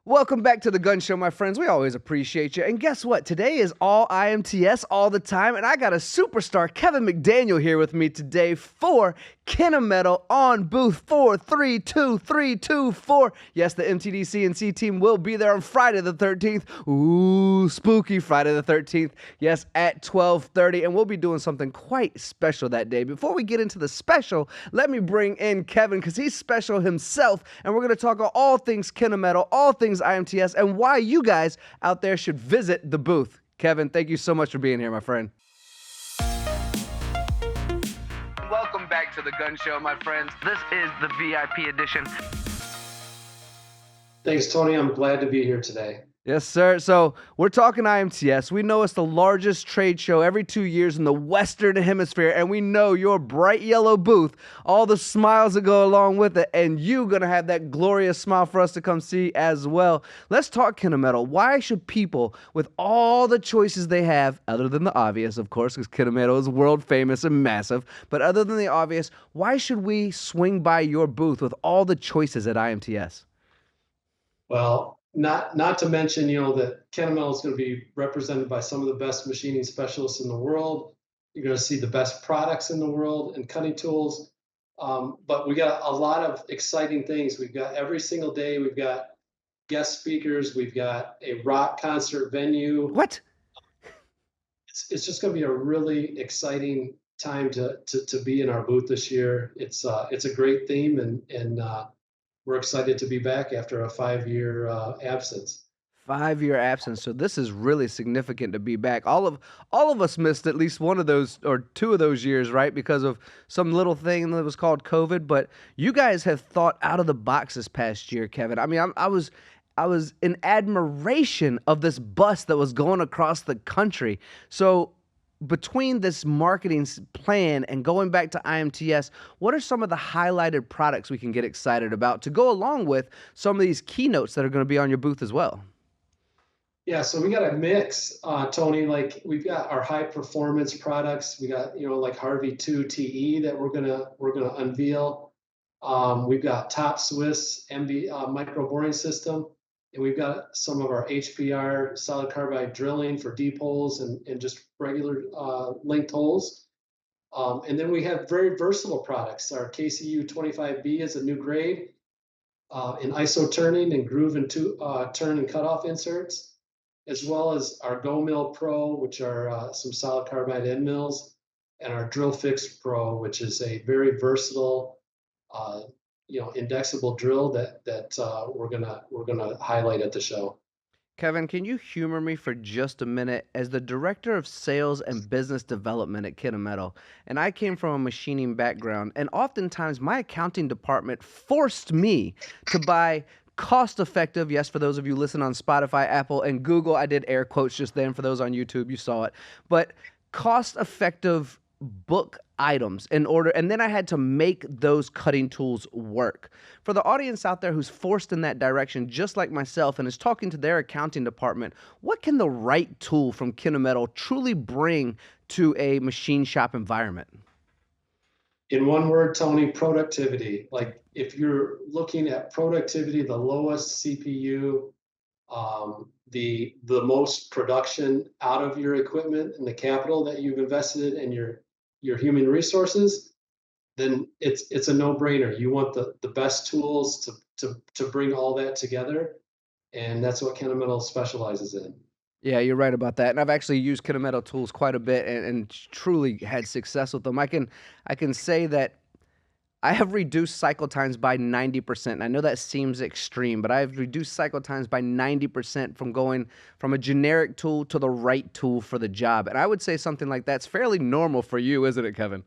Welcome back to the Gun Show, my friends. We always appreciate you. And guess what? Today is all IMTS all the time, and I got a superstar, Kevin McDaniel, here with me today for Kennametal on booth 432324. Yes, the MTDCNC team will be there on Friday the 13th. Ooh, spooky Friday the 13th. Yes, at 12:30, and we'll be doing something quite special that day. Before we get into the special, let me bring in Kevin, because he's special himself, and we're going to talk about all things Kennametal, all things IMTS, and why you guys out there should visit the booth. Kevin, thank you so much for being here, my friend. Welcome back to the Gun Show, my friends. This is the VIP edition. Thanks, Tony. I'm glad to be here today. Yes, sir. So we're talking IMTS. We know it's the largest trade show every 2 years in the Western Hemisphere, and we know your bright yellow booth, all the smiles that go along with it, and you going to have that glorious smile for us to come see as well. Let's talk Kennametal. Why should people, with all the choices they have, other than the obvious, of course, because Kennametal is world famous and massive, but other than the obvious, why should we swing by your booth with all the choices at IMTS? Well, not to mention, that Kennametal is going to be represented by some of the best machining specialists in the world. You're going to see the best products in the world and cutting tools. But we got a lot of exciting things. We've got every single day. We've got guest speakers. We've got a rock concert venue. What? It's just going to be a really exciting time to be in our booth this year. It's a great theme, and we're excited to be back after a 5-year absence. 5-year absence. So this is really significant to be back. All of us missed at least one of those or two of those years, right? Because of some little thing that was called COVID. But you guys have thought out of the box this past year, Kevin. I mean, I was in admiration of this bus that was going across the country. So between this marketing plan and going back to IMTS, what are some of the highlighted products we can get excited about to go along with some of these keynotes that are going to be on your booth as well? Yeah, so we got a mix, Tony. Like, we've got our high performance products. We got like Harvey 2 TE that we're gonna unveil. We've got top Swiss MB micro boring system. And we've got some of our HPR solid carbide drilling for deep holes and just regular linked holes. And then we have very versatile products. Our KCU 25B is a new grade in iso turning and groove and turn and cutoff inserts, as well as our Go Mill Pro, which are some solid carbide end mills, and our Drill Fix Pro, which is a very versatile indexable drill that we're gonna highlight at the show. Kevin, can you humor me for just a minute? As the director of sales and business development at Kennametal, and I came from a machining background, and oftentimes my accounting department forced me to buy cost-effective, yes, for those of you listening on Spotify, Apple, and Google, I did air quotes just then. For those on YouTube, you saw it, but cost-effective book items in order, and then I had to make those cutting tools work. For the audience out there who's forced in that direction, just like myself, and is talking to their accounting department, what can the right tool from Kennametal truly bring to a machine shop environment? In one word, Tony, productivity. Like, if you're looking at productivity, the lowest CPU, the most production out of your equipment and the capital that you've invested in your human resources, then it's a no-brainer. You want the best tools to bring all that together, and that's what Kennametal specializes in. Yeah, you're right about that. And I've actually used Kennametal tools quite a bit and truly had success with them. I can say that I have reduced cycle times by 90%. I know that seems extreme, but I've reduced cycle times by 90% from going from a generic tool to the right tool for the job. And I would say something like that's fairly normal for you, isn't it, Kevin?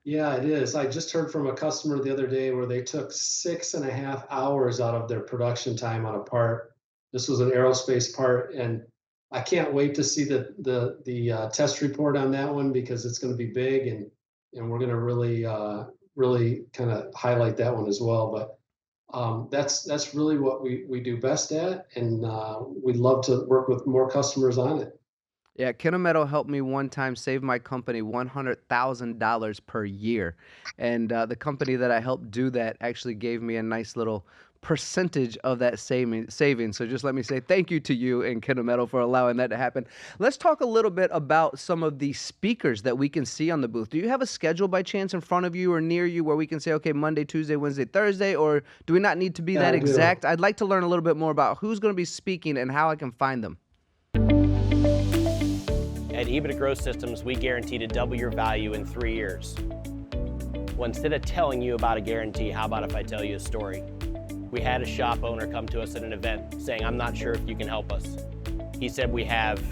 Yeah, it is. I just heard from a customer the other day where they took 6.5 hours out of their production time on a part. This was an aerospace part, and I can't wait to see the test report on that one, because it's going to be big, and we're going to really kind of highlight that one as well. But that's really what we do best at, and we'd love to work with more customers on it. Yeah, Kennametal helped me one time save my company $100,000 per year. And the company that I helped do that actually gave me a nice little percentage of that savings. So just let me say thank you to you and Kennametal for allowing that to happen. Let's talk a little bit about some of the speakers that we can see on the booth. Do you have a schedule by chance in front of you or near you where we can say, okay, Monday, Tuesday, Wednesday, Thursday, or do we not need to be Yeah, that I do. exact? I'd like to learn a little bit more about who's going to be speaking and how I can find them. At EBITDA Growth Systems, we guarantee to double your value in 3 years. Well, instead of telling you about a guarantee, how about if I tell you a story? We had a shop owner come to us at an event saying, I'm not sure if you can help us. He said, we have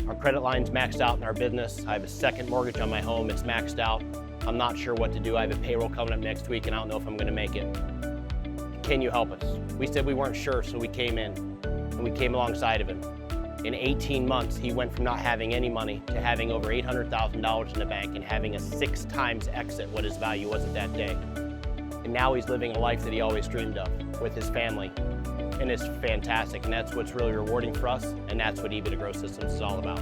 our credit lines maxed out in our business. I have a second mortgage on my home, it's maxed out. I'm not sure what to do. I have a payroll coming up next week and I don't know if I'm gonna make it. Can you help us? We said we weren't sure, so we came in and we came alongside of him. In 18 months, he went from not having any money to having over $800,000 in the bank and having a 6 times exit what his value was at that day. And now he's living a life that he always dreamed of with his family. And it's fantastic, and that's what's really rewarding for us, and that's what EBITDA Growth Systems is all about.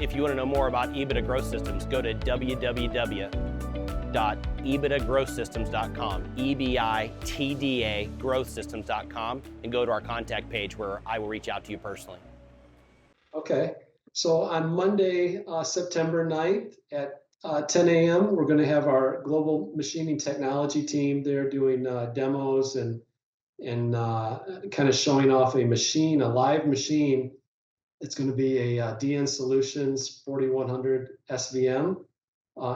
If you want to know more about EBITDA Growth Systems, go to www.ebitagrowthsystems.com, EBITDA growthsystems.com, and go to our contact page where I will reach out to you personally. Okay. So on Monday, September 9th at 10 a.m., we're going to have our global machining technology team there doing demos and kind of showing off a machine, a live machine. It's going to be a DN Solutions 4100 SVM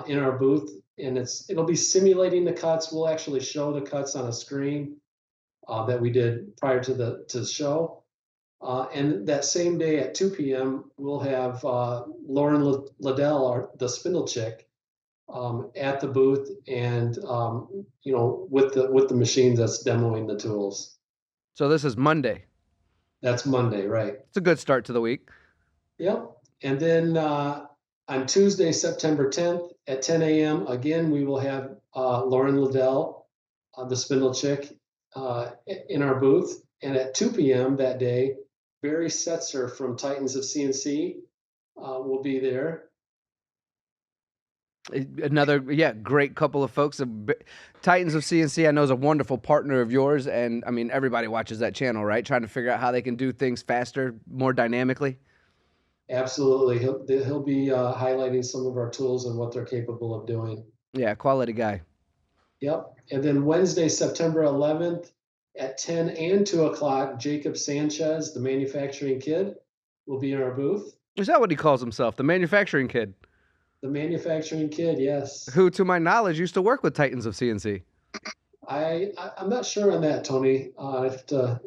in our booth, and it'll be simulating the cuts. We'll actually show the cuts on a screen that we did prior to the show. And that same day at 2 p.m., we'll have Lauren Liddell, the spindle chick, at the booth, and with the machine that's demoing the tools. So this is Monday. That's Monday, right? It's a good start to the week. Yep. And then on Tuesday, September 10th at 10 a.m., again, we will have Lauren Liddell, the spindle chick, in our booth. And at 2 p.m. that day, Barry Setzer from Titans of CNC will be there. Another, great couple of folks. Titans of CNC, I know, is a wonderful partner of yours, and I mean, everybody watches that channel, right? Trying to figure out how they can do things faster, more dynamically. Absolutely. He'll be highlighting some of our tools and what they're capable of doing. Yeah, quality guy. Yep. And then Wednesday, September 11th at 10 and 2 o'clock, Jacob Sanchez, the manufacturing kid, will be in our booth. Is that what he calls himself, the manufacturing kid? The manufacturing kid, yes. Who, to my knowledge, used to work with Titans of CNC. I'm not sure on that, Tony. I have to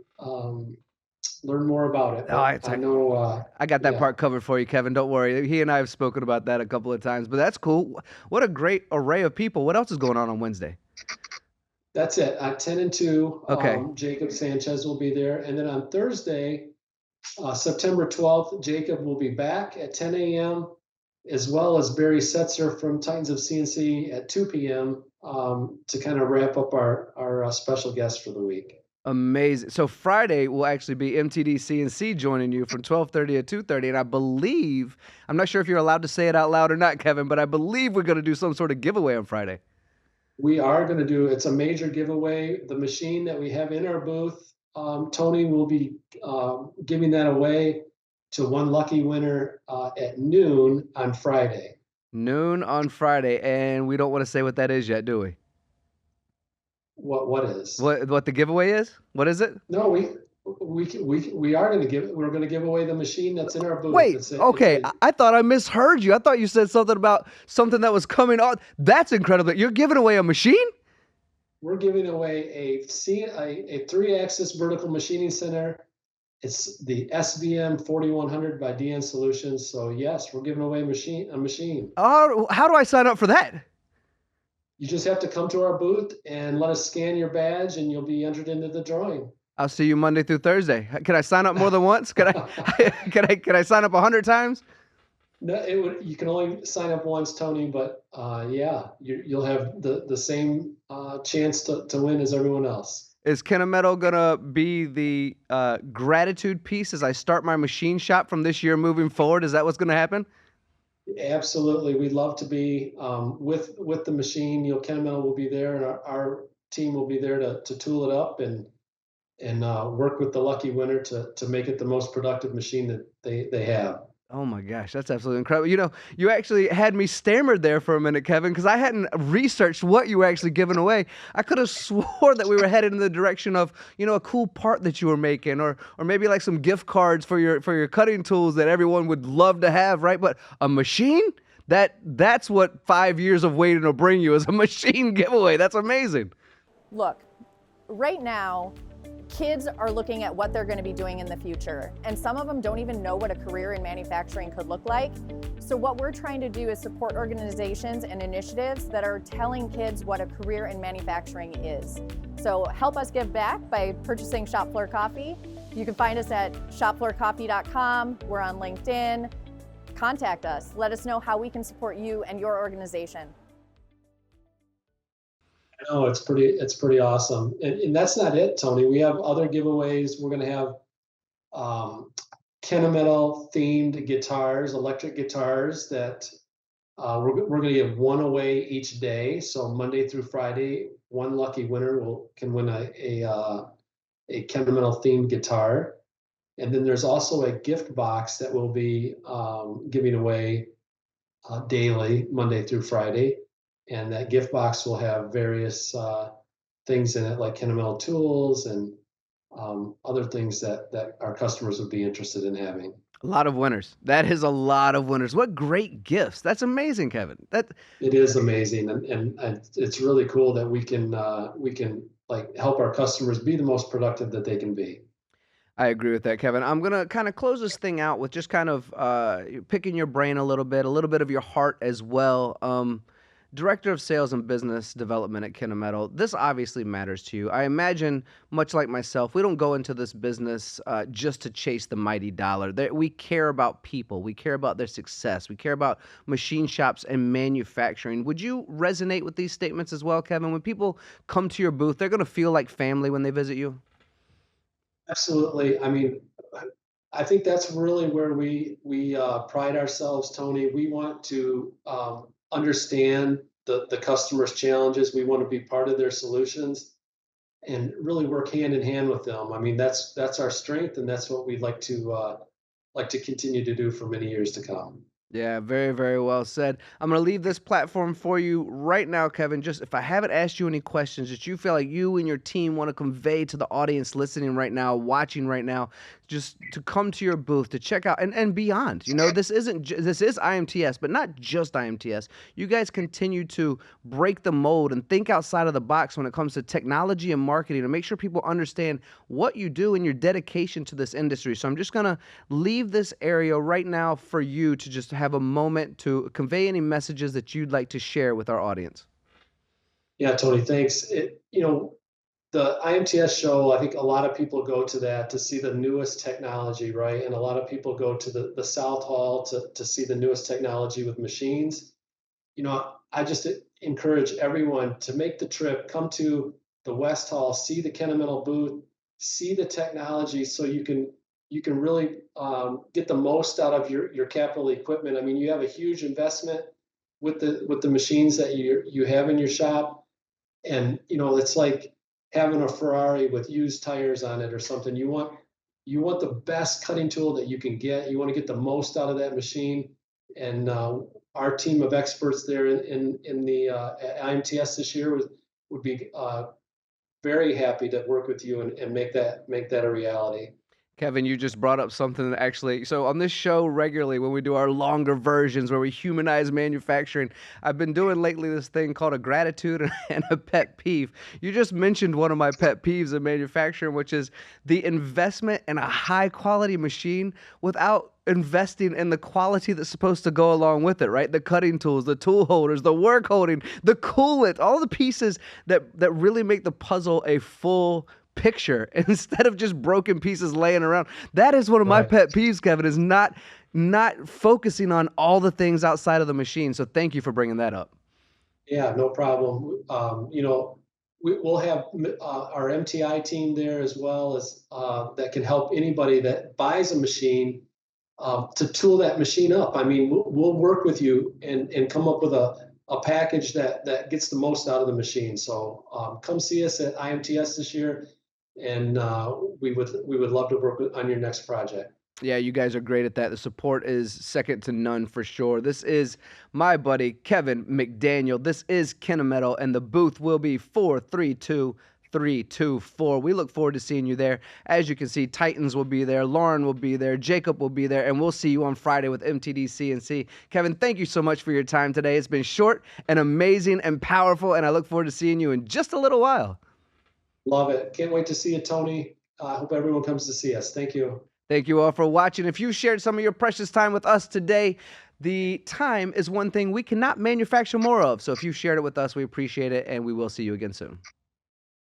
learn more about it. I know. I got that part covered for you, Kevin. Don't worry. He and I have spoken about that a couple of times, but that's cool. What a great array of people. What else is going on Wednesday? That's it. At 10 and 2, okay. Jacob Sanchez will be there. And then on Thursday, September 12th, Jacob will be back at 10 a.m., as well as Barry Setzer from Titans of CNC at 2 p.m. To kind of wrap up our special guest for the week. Amazing. So Friday will actually be MTDCNC joining you from 12:30 to 2:30, and I believe, I'm not sure if you're allowed to say it out loud or not, Kevin, but I believe we're going to do some sort of giveaway on Friday. We are going to do, it's a major giveaway. The machine that we have in our booth, Tony will be giving that away to one lucky winner at noon on Friday. Noon on Friday, and we don't want to say what that is yet, do we? What is? What the giveaway is? What is it? No, we are going to we're going to give away the machine that's in our booth. Wait, okay. I thought I misheard you. I thought you said something about something that was coming on. That's incredible. You're giving away a machine? We're giving away a 3-axis vertical machining center. It's the SVM 4100 by DN Solutions. So yes, we're giving away a machine. How do I sign up for that? You just have to come to our booth and let us scan your badge, and you'll be entered into the drawing. I'll see you Monday through Thursday. Can I sign up more than once? Can I sign up 100 times? No, you can only sign up once, Tony. But you'll have the same chance to win as everyone else. Is Kennametal gonna be the gratitude piece as I start my machine shop from this year moving forward? Is that what's gonna happen? Absolutely. We'd love to be with the machine. Kennametal will be there, and our team will be there to tool it up and and work with the lucky winner to make it the most productive machine that they have. Oh my gosh, that's absolutely incredible. You actually had me stammered there for a minute, Kevin, because I hadn't researched what you were actually giving away. I could have swore that we were headed in the direction of, a cool part that you were making, or maybe like some gift cards for your cutting tools that everyone would love to have, right? But a machine? That's what 5 years of waiting will bring you, is a machine giveaway. That's amazing. Look, right now, kids are looking at what they're going to be doing in the future, and some of them don't even know what a career in manufacturing could look like. So what we're trying to do is support organizations and initiatives that are telling kids what a career in manufacturing is. So help us give back by purchasing Shop Floor Coffee. You can find us at shopfloorcoffee.com. We're on LinkedIn. Contact us. Let us know how we can support you and your organization. No, it's pretty awesome. And that's not it, Tony. We have other giveaways. We're going to have Kennametal themed guitars, electric guitars that we're going to give one away each day. So Monday through Friday, one lucky winner can win a Kennametal themed guitar. And then there's also a gift box that we'll be giving away daily, Monday through Friday. And that gift box will have various things in it, like Kennametal tools and other things that our customers would be interested in having. A lot of winners. That is a lot of winners. What great gifts. That's amazing, Kevin. It is amazing, and it's really cool that we can like help our customers be the most productive that they can be. I agree with that, Kevin. I'm gonna kind of close this thing out with just kind of picking your brain a little bit of your heart as well. Director of Sales and Business Development at Kennametal. This obviously matters to you. I imagine, much like myself, we don't go into this business just to chase the mighty dollar. We care about people. We care about their success. We care about machine shops and manufacturing. Would you resonate with these statements as well, Kevin? When people come to your booth, they're going to feel like family when they visit you? Absolutely. I mean, I think that's really where we pride ourselves, Tony. We want to understand the customer's challenges. We want to be part of their solutions and really work hand in hand with them. I mean, that's our strength, and that's what we'd like to continue to do for many years to come. Yeah, very, very well said. I'm going to leave this platform for you right now, Kevin. Just if I haven't asked you any questions that you feel like you and your team want to convey to the audience listening right now, watching right now, just to come to your booth to check out and beyond. This this is IMTS, but not just IMTS. You guys continue to break the mold and think outside of the box when it comes to technology and marketing to make sure people understand what you do and your dedication to this industry. So I'm just going to leave this area right now for you to just have a moment to convey any messages that you'd like to share with our audience. Yeah, Tony, thanks. The IMTS show, I think a lot of people go to that to see the newest technology, right? And a lot of people go to the South Hall to see the newest technology with machines. I just encourage everyone to make the trip, come to the West Hall, see the Kennametal booth, see the technology, so you can really get the most out of your capital equipment. I mean, you have a huge investment with the machines that you have in your shop, and it's like having a Ferrari with used tires on it or something. You want the best cutting tool that you can get. You want to get the most out of that machine, and our team of experts there in the IMTS this year would be very happy to work with you and make that a reality. Kevin, you just brought up something that actually, so on this show regularly, when we do our longer versions where we humanize manufacturing, I've been doing lately this thing called a gratitude and a pet peeve. You just mentioned one of my pet peeves in manufacturing, which is the investment in a high quality machine without investing in the quality that's supposed to go along with it, right? The cutting tools, the tool holders, the work holding, the coolant, all the pieces that really make the puzzle a full picture instead of just broken pieces laying around. That is one of my Right. pet peeves, Kevin, is not focusing on all the things outside of the machine. So thank you for bringing that up. Yeah, no problem. We'll have our MTI team there, as well as that can help anybody that buys a machine to tool that machine up. I mean, we'll work with you and come up with a package that gets the most out of the machine. So come see us at IMTS this year. and we would love to work on your next project. Yeah, you guys are great at that. The support is second to none for sure. This is my buddy Kevin McDaniel. This is Kennametal, and the booth will be 432324. We look forward to seeing you there. As you can see, Titans will be there, Lauren will be there, Jacob will be there, and we'll see you on Friday with MTDCNC. Kevin, thank you so much for your time today. It's been short and amazing and powerful, and I look forward to seeing you in just a little while. Love it. Can't wait to see you, Tony. I hope everyone comes to see us. Thank you. Thank you all for watching. If you shared some of your precious time with us today, the time is one thing we cannot manufacture more of. So if you shared it with us, we appreciate it, and we will see you again soon.